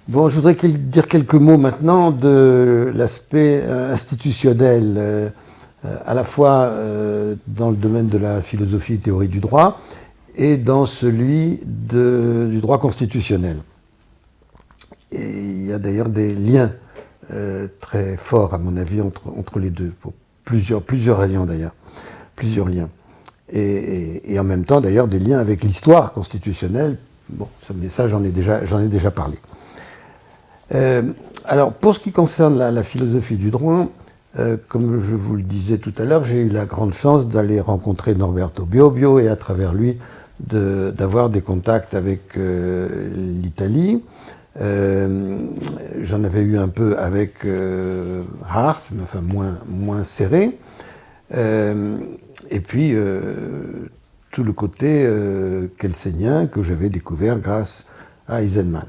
Bon, je voudrais dire quelques mots maintenant de l'aspect institutionnel, à la fois dans le domaine de la philosophie et théorie du droit et dans celui du droit constitutionnel. Et il y a d'ailleurs des liens très forts, à mon avis, entre les deux, pour plusieurs liens d'ailleurs, plusieurs liens. Et en même temps, d'ailleurs, des liens avec l'histoire constitutionnelle. Bon, mais ça, j'en ai déjà parlé. Alors, pour ce qui concerne la philosophie du droit, comme je vous le disais tout à l'heure, j'ai eu la grande chance d'aller rencontrer Norberto Bobbio et à travers lui d'avoir des contacts avec l'Italie. J'en avais eu un peu avec Hart, mais enfin moins serré. Et puis tout le côté kelsénien que j'avais découvert grâce à Eisenman.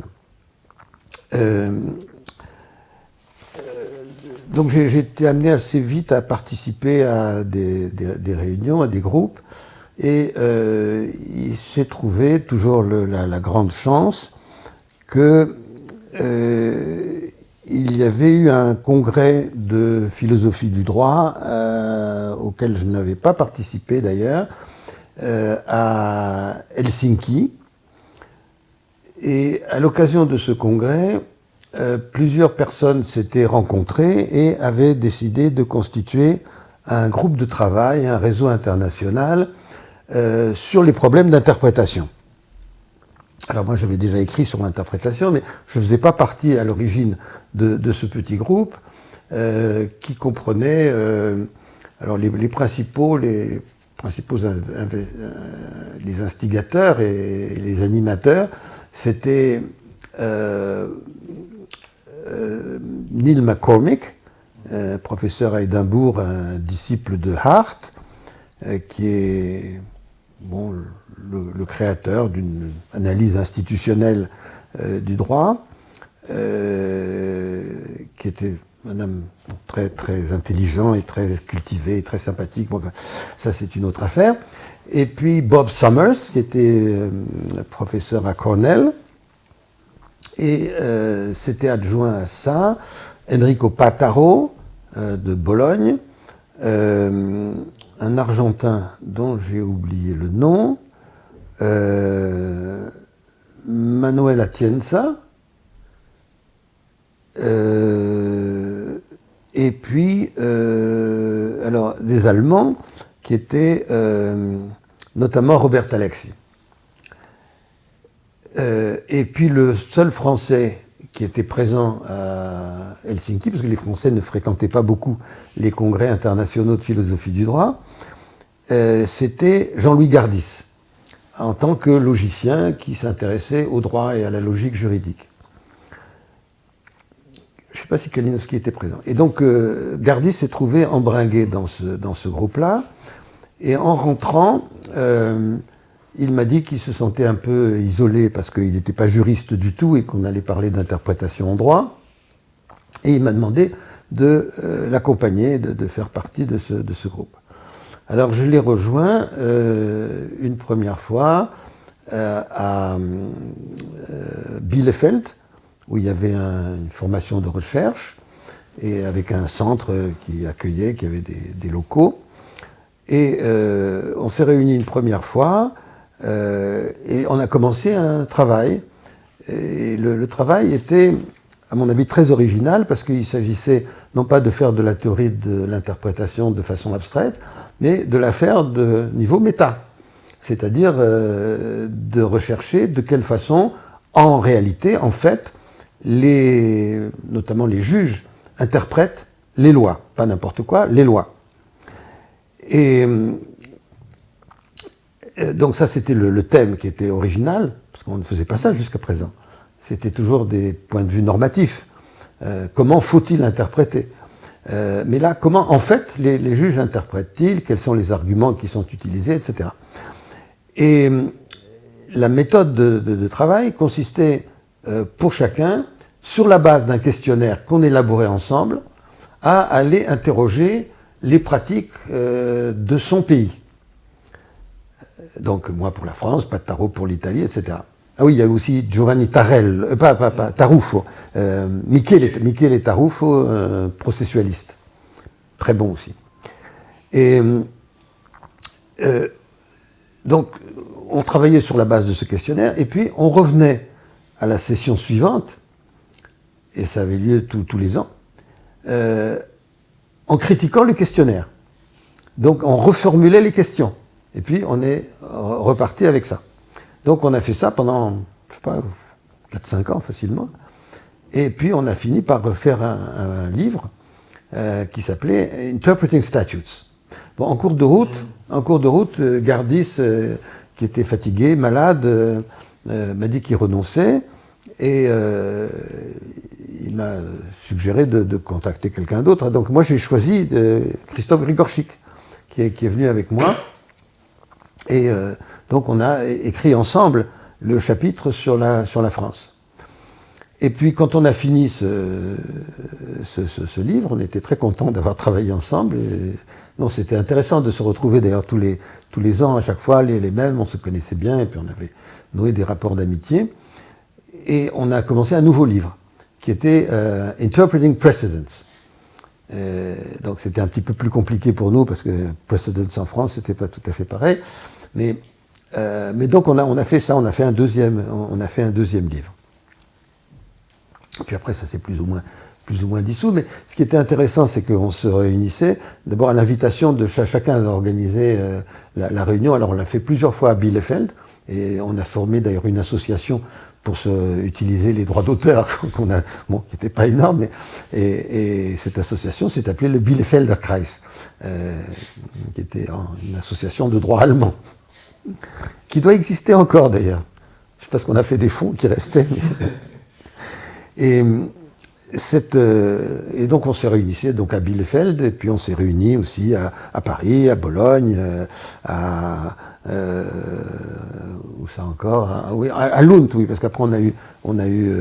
Donc j'ai été amené assez vite à participer à des réunions, à des groupes, et il s'est trouvé toujours la grande chance que il y avait eu un congrès de philosophie du droit auquel je n'avais pas participé d'ailleurs, à Helsinki. Et à l'occasion de ce congrès, plusieurs personnes s'étaient rencontrées et avaient décidé de constituer un groupe de travail, un réseau international sur les problèmes d'interprétation. Alors moi j'avais déjà écrit sur l'interprétation, mais je ne faisais pas partie à l'origine de ce petit groupe qui comprenait alors les principaux les instigateurs et les animateurs. C'était Neil McCormick, professeur à Édimbourg, un disciple de Hart, qui est le créateur d'une analyse institutionnelle du droit, qui était un homme très, très intelligent et très cultivé et très sympathique. Bon, ça, c'est une autre affaire. Et puis Bob Summers, qui était professeur à Cornell, et s'était adjoint à ça Enrico Pataro de Bologne, un Argentin dont j'ai oublié le nom, Manuel Atienza, et puis alors des Allemands qui étaient notamment Robert Alexis. Et puis le seul Français qui était présent à Helsinki, parce que les Français ne fréquentaient pas beaucoup les congrès internationaux de philosophie du droit, c'était Jean-Louis Gardis, en tant que logicien qui s'intéressait au droit et à la logique juridique. Je ne sais pas si Kalinowski était présent. Et donc Gardis s'est trouvé embringué dans ce groupe-là, et en rentrant, il m'a dit qu'il se sentait un peu isolé parce qu'il n'était pas juriste du tout et qu'on allait parler d'interprétation en droit. Et il m'a demandé de l'accompagner, de faire partie de ce groupe. Alors je l'ai rejoint une première fois à Bielefeld, où il y avait une formation de recherche, et avec un centre qui accueillait, qui avait des locaux. Et on s'est réunis une première fois, et on a commencé un travail. Et le travail était, à mon avis, très original, parce qu'il s'agissait non pas de faire de la théorie de l'interprétation de façon abstraite, mais de la faire de niveau méta. C'est-à-dire de rechercher de quelle façon, en réalité, en fait, notamment les juges interprètent les lois. Pas n'importe quoi, les lois. Et donc ça, c'était le thème qui était original, parce qu'on ne faisait pas ça jusqu'à présent. C'était toujours des points de vue normatifs. Comment faut-il interpréter ? Mais là, comment, en fait, les juges interprètent-ils ? Quels sont les arguments qui sont utilisés, etc. Et la méthode de travail consistait, pour chacun, sur la base d'un questionnaire qu'on élaborait ensemble, à aller interroger les pratiques de son pays. Donc moi pour la France, Pataro pour l'Italie, etc. Ah oui, il y a aussi Giovanni Tarel, pas Tarufo, Michele Tarufo, processualiste. Très bon aussi. Et donc, on travaillait sur la base de ce questionnaire, et puis on revenait à la session suivante, et ça avait lieu tous les ans, en critiquant le questionnaire. Donc, on reformulait les questions, et puis on est reparti avec ça. Donc, on a fait ça pendant, je sais pas, 4-5 ans facilement, et puis on a fini par refaire un livre qui s'appelait Interpreting Statutes. Bon, en cours de route, Gardis, qui était fatigué, malade, m'a dit qu'il renonçait et il m'a suggéré de contacter quelqu'un d'autre. Donc moi j'ai choisi Christophe Grigorchik, qui est venu avec moi. Et donc on a écrit ensemble le chapitre sur la France. Et puis quand on a fini ce livre, on était très contents d'avoir travaillé ensemble. Non, c'était intéressant de se retrouver d'ailleurs tous les ans, à chaque fois, les mêmes, on se connaissait bien, et puis on avait noué des rapports d'amitié. Et on a commencé un nouveau livre, qui était Interpreting Precedents. Donc c'était un petit peu plus compliqué pour nous, parce que Precedents en France, c'était pas tout à fait pareil. Mais donc on a fait ça, on a fait un deuxième livre. Puis après, ça s'est plus ou moins dissous, mais ce qui était intéressant, c'est qu'on se réunissait, d'abord à l'invitation de chacun d'organiser la réunion. Alors on l'a fait plusieurs fois à Bielefeld, et on a formé d'ailleurs une association pour utiliser les droits d'auteur, qui n'était pas énorme, et cette association s'est appelée le Bielefelder Kreis, qui était une association de droit allemand, qui doit exister encore d'ailleurs. Je sais pas, parce qu'on a fait des fonds qui restaient. Et donc on s'est réunis donc à Bielefeld, et puis on s'est réunis aussi à Paris, à Bologne, où ça encore, à Lund, oui, parce qu'après on a eu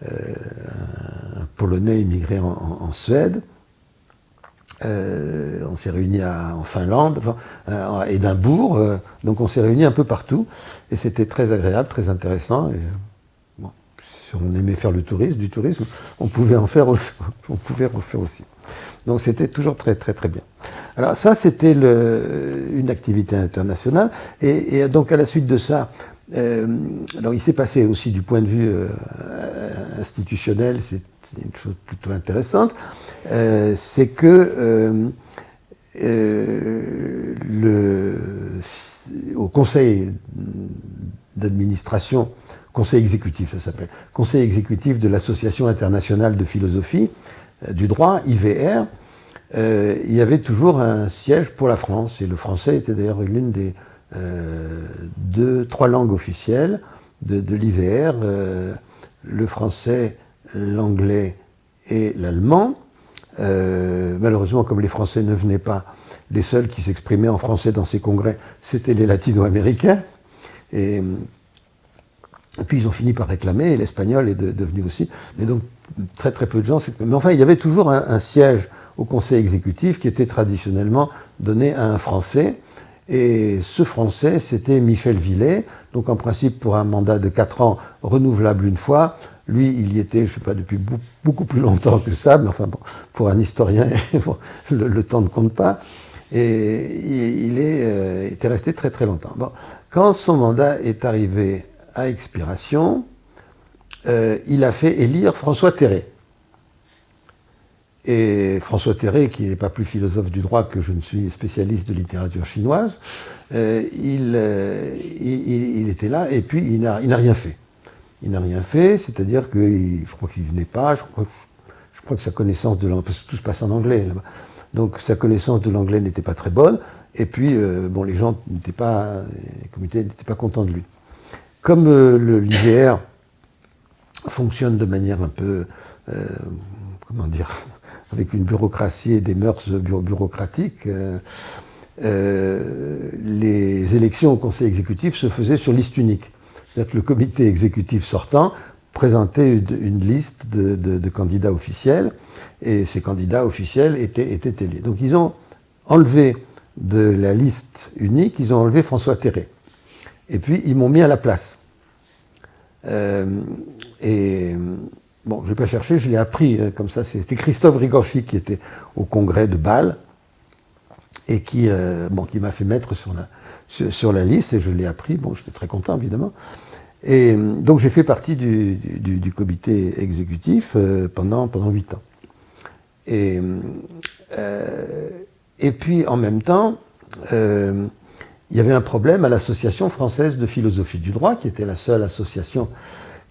un Polonais immigré en Suède. On s'est réunis en Finlande, à Édimbourg, donc on s'est réunis un peu partout, et c'était très agréable, très intéressant. Et, si on aimait faire du tourisme, on pouvait en faire aussi. Donc c'était toujours très très très bien. Alors ça, c'était une activité internationale, et donc à la suite de ça, alors il s'est passé aussi du point de vue institutionnel, c'est une chose plutôt intéressante, c'est que au conseil d'administration, conseil exécutif, ça s'appelle, conseil exécutif de l'Association internationale de philosophie du droit, IVR, il y avait toujours un siège pour la France, et le français était d'ailleurs l'une des 3 langues officielles de l'IVR, le français, l'anglais et l'allemand. Malheureusement, comme les Français ne venaient pas, les seuls qui s'exprimaient en français dans ces congrès, c'était les latino-américains. Et puis ils ont fini par réclamer, et l'espagnol est devenu aussi. Mais donc très très peu de gens. Mais enfin, il y avait toujours un siège au conseil exécutif qui était traditionnellement donné à un Français. Et ce Français, c'était Michel Villet, donc en principe pour un mandat de 4 ans renouvelable une fois. Lui, il y était, je ne sais pas, depuis beaucoup plus longtemps que ça, mais enfin, bon, pour un historien, le temps ne compte pas. Et il était resté très très longtemps. Bon, quand son mandat est arrivé à expiration, il a fait élire François Terré. Et François Terré, qui n'est pas plus philosophe du droit que je ne suis spécialiste de littérature chinoise, il était là, et puis il n'a rien fait. Il n'a rien fait, c'est-à-dire que je crois qu'il ne venait pas, je crois que sa connaissance de l'anglais, parce que tout se passe en anglais là-bas, donc sa connaissance de l'anglais n'était pas très bonne, et puis bon, les gens n'étaient pas, les comités n'étaient pas contents de lui. Comme l'IVR fonctionne de manière un peu, comment dire, avec une bureaucratie et des mœurs bureaucratiques, les élections au conseil exécutif se faisaient sur liste unique. C'est-à-dire que le comité exécutif sortant présentait une liste de candidats officiels, et ces candidats officiels étaient élus. Donc ils ont enlevé de la liste unique, ils ont enlevé François Terré. Et puis ils m'ont mis à la place. Et bon, je n'ai pas cherché, je l'ai appris comme ça. C'était Christophe Grigorchik qui était au congrès de Bâle et qui m'a fait mettre sur la liste et je l'ai appris. Bon, j'étais très content évidemment. Et donc j'ai fait partie du comité exécutif pendant 8 ans. Et puis en même temps, il y avait un problème à l'Association française de philosophie du droit, qui était la seule association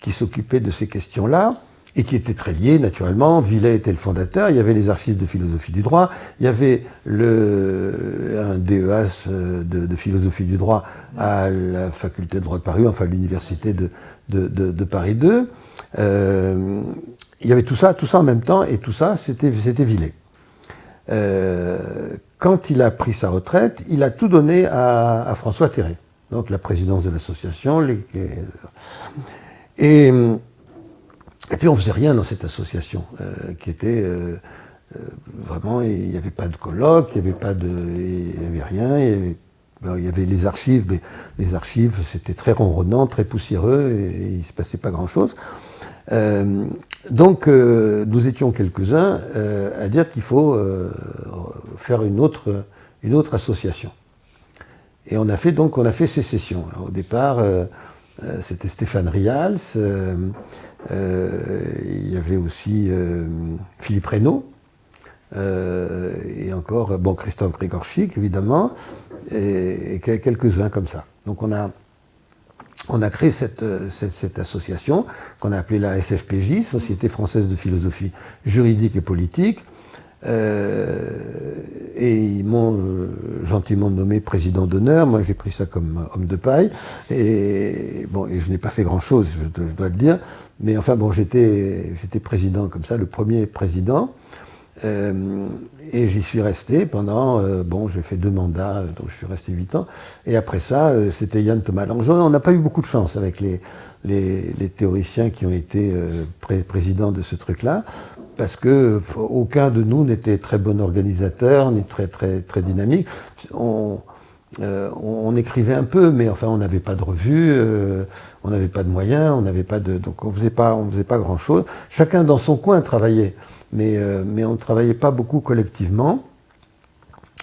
qui s'occupait de ces questions-là, et qui était très liée, naturellement. Villet était le fondateur, il y avait les archives de philosophie du droit, il y avait un DEAS de philosophie du droit à la faculté de droit de Paris, enfin l'université de Paris 2. Il y avait tout ça en même temps, et tout ça, c'était Villet. Quand il a pris sa retraite, il a tout donné à François Terré, donc la présidence de l'association. Et puis on ne faisait rien dans cette association, qui était vraiment, il n'y avait pas de colloque, il n'y avait rien, il y avait les archives, mais les archives c'était très ronronnant, très poussiéreux, et il ne se passait pas grand-chose. Donc nous étions quelques-uns à dire qu'il faut faire une autre association. Et on a fait sécession. Alors, au départ, c'était Stéphane Rials, il y avait aussi Philippe Reynaud, et encore Christophe Grigorchik, évidemment, et quelques-uns comme ça. Donc on a créé cette association qu'on a appelée la SFPJ, Société française de philosophie juridique et politique. Et ils m'ont gentiment nommé président d'honneur. Moi, j'ai pris ça comme homme de paille. Et je n'ai pas fait grand-chose, je dois le dire. Mais enfin, j'étais président comme ça, le premier président. Et j'y suis resté pendant, j'ai fait 2 mandats, donc je suis resté 8 ans. Et après ça, c'était Yann Thomas. Alors, on n'a pas eu beaucoup de chance avec les théoriciens qui ont été présidents de ce truc-là, parce que aucun de nous n'était très bon organisateur, ni très, très, très dynamique. On écrivait un peu, mais enfin, on n'avait pas de revue, on n'avait pas de moyens, donc on faisait pas grand-chose. Chacun dans son coin travaillait. Mais on ne travaillait pas beaucoup collectivement,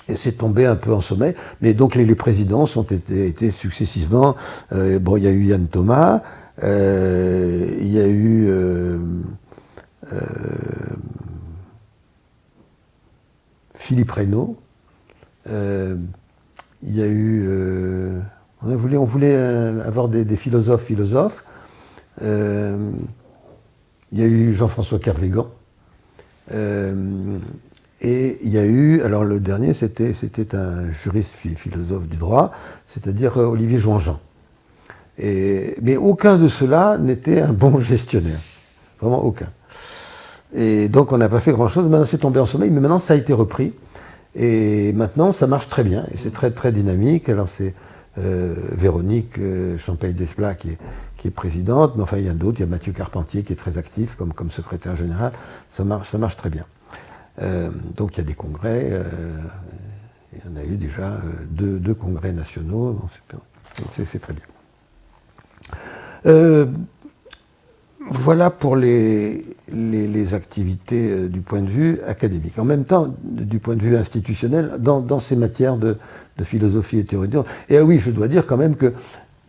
et c'est tombé un peu en sommeil. Mais donc les présidents ont été successivement. Il y a eu Yann Thomas, il y a eu Philippe Reynaud, il y a eu. On voulait avoir des philosophes. Il y a eu Jean-François Kervégan. Et il y a eu, alors le dernier, c'était un juriste philosophe du droit, c'est-à-dire Olivier Jouan-Jean. Mais aucun de ceux-là n'était un bon gestionnaire. Vraiment aucun. Et donc on n'a pas fait grand-chose. Maintenant c'est tombé en sommeil, mais maintenant ça a été repris. Et maintenant ça marche très bien. Et c'est très très dynamique. Alors c'est Véronique Champagne-Desplat qui est présidente, mais enfin il y en a d'autres. Il y a Mathieu Carpentier qui est très actif comme secrétaire général. Ça marche très bien. Donc il y a des congrès. Il y en a eu déjà 2 congrès nationaux. Bon, c'est très bien. Voilà pour les activités du point de vue académique. En même temps, du point de vue institutionnel, dans ces matières de philosophie et théorie du droit. Et oui, je dois dire quand même que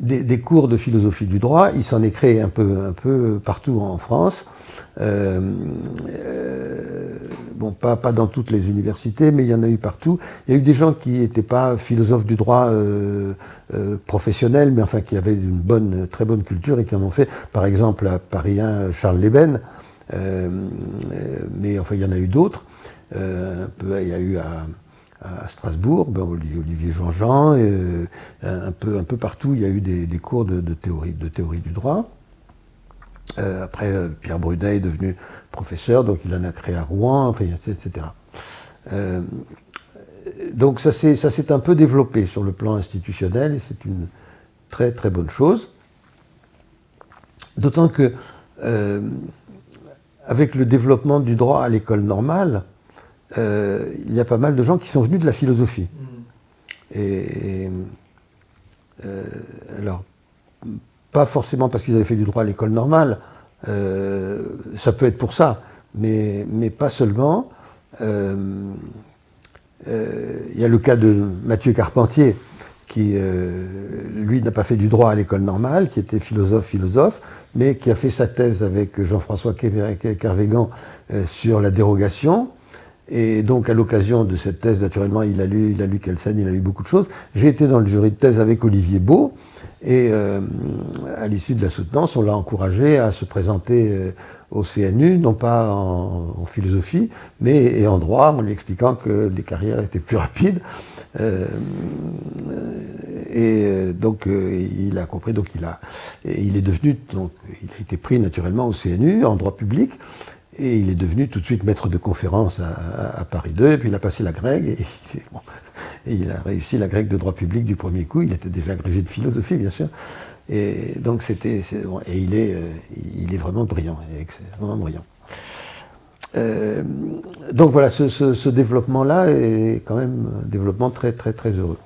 des cours de philosophie du droit, il s'en est créé un peu partout en France. Pas dans toutes les universités, mais il y en a eu partout. Il y a eu des gens qui n'étaient pas philosophes du droit professionnels, mais enfin qui avaient une très bonne culture et qui en ont fait. Par exemple, à Paris 1, Charles Leben, mais enfin il y en a eu d'autres. Il y a eu à Strasbourg, Olivier Jean-Jean, un peu partout, il y a eu des cours de théorie du droit. Après, Pierre Brudet est devenu professeur, donc il en a créé à Rouen, enfin, etc. Donc ça s'est un peu développé sur le plan institutionnel, et c'est une très très bonne chose. D'autant que, avec le développement du droit à l'école normale, il y a pas mal de gens qui sont venus de la philosophie. Alors, pas forcément parce qu'ils avaient fait du droit à l'école normale, ça peut être pour ça, mais pas seulement. Il y a le cas de Mathieu Carpentier, qui, lui, n'a pas fait du droit à l'école normale, qui était philosophe, mais qui a fait sa thèse avec Jean-François Kervégan sur la dérogation. Et donc, à l'occasion de cette thèse, naturellement, il a lu Kelsen, il a lu beaucoup de choses. J'ai été dans le jury de thèse avec Olivier Beau, et à l'issue de la soutenance, on l'a encouragé à se présenter au CNU, non pas en philosophie, mais en droit, en lui expliquant que les carrières étaient plus rapides. Donc il a compris, donc il est devenu, donc il a été pris naturellement au CNU en droit public, et il est devenu tout de suite maître de conférence à Paris 2, et puis il a passé la grègue, et il a réussi la grègue de droit public du premier coup. Il était déjà agrégé de philosophie, bien sûr. Et donc il est vraiment brillant, vraiment brillant. Donc voilà, ce développement-là est quand même un développement très très très heureux.